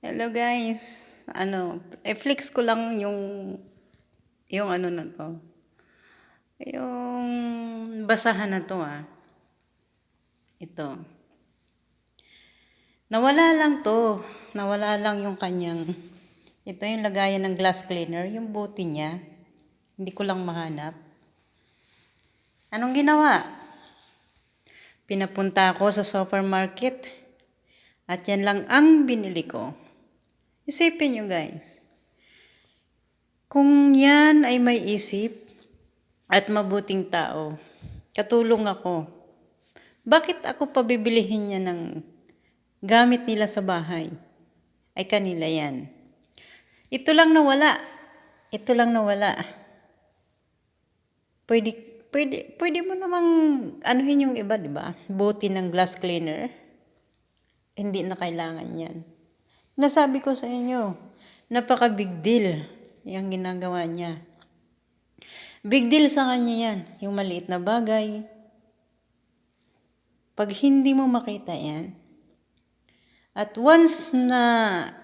Hello guys. I-flex ko lang yung ano na to. Yung basahan na to Ito. Nawala lang to. Nawala lang yung kanyang, ito yung lagayan ng glass cleaner, yung bote niya. Hindi ko lang mahanap. Anong ginawa? Pinapunta ako sa supermarket. At yan lang ang binili ko. Isipin nyo guys. Kung yan ay may isip at mabuting tao, katulong ako, bakit ako pabibilihin niya ng gamit nila sa bahay? Ay kanila yan. Ito lang nawala. Ito lang nawala. Pwede mo namang anuhin yung iba, di ba? Bote ng glass cleaner. Hindi na kailangan yan. Nasabi ko sa inyo, napaka big deal yung ginagawa niya. Big deal sa kanya yan. Yung maliit na bagay. Pag hindi mo makita yan, at once na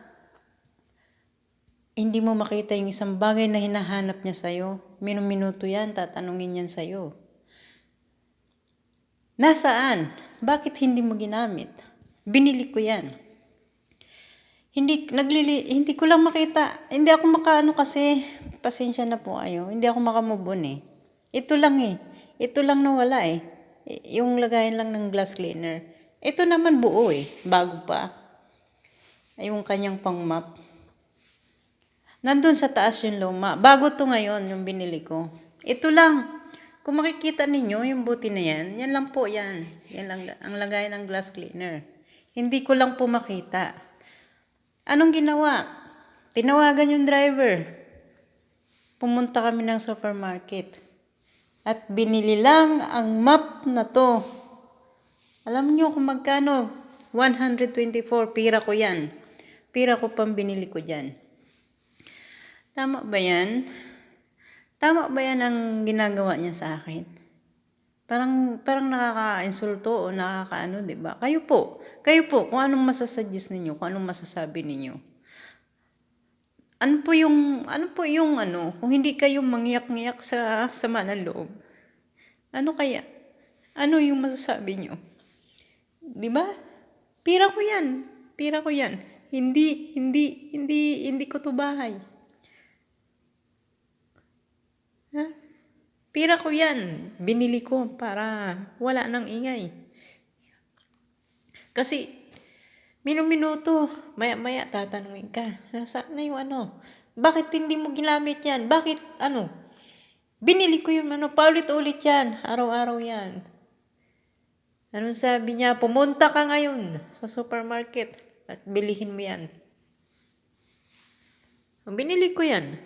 hindi mo makita yung isang bagay na hinahanap niya sa'yo, minuto yan, tatanungin yan sa'yo. Nasaan? Bakit hindi mo ginamit? Binili ko yan. Hindi ko lang makita. Hindi ako makaano kasi, pasensya na po kayo. Hindi ako makamubon Ito lang Ito lang nawala Yung lagayan lang ng glass cleaner. Ito naman buo bago pa. Yung kanyang pang mop. Nandun sa taas yung luma. Bago to ngayon yung binili ko. Ito lang. Kung makikita ninyo yung buti na yan, yan lang po yan. Yan lang ang lagayan ng glass cleaner. Hindi ko lang po makita. Anong ginawa? Tinawagan yung driver. Pumunta kami ng supermarket. At binili lang ang map na to. Alam nyo kung magkano? 124. Pira ko yan. Pira ko pang binili ko dyan. Tama ba yan? Tama ba yan ang ginagawa niya sa akin? Parang nakaka-insulto o nakaka-ano, diba? Kayo po, kung anong masasuggest ninyo, kung anong masasabi ninyo. Ano po yung kung hindi kayo mangyak-ngyak sa sama ng loob? Ano kaya? Ano yung masasabi nyo? Diba? Pira ko yan. Pira ko yan. Hindi ko to bahay. Ha? Pira ko yan. Binili ko para wala nang ingay. Kasi, minuto, maya-maya tatanungin ka. Nasaan na yung Bakit hindi mo ginamit yan? Bakit Binili ko yung paulit-ulit yan. Araw-araw yan. Anong sabi niya? Pumunta ka ngayon sa supermarket at bilihin mo yan. Binili ko yan.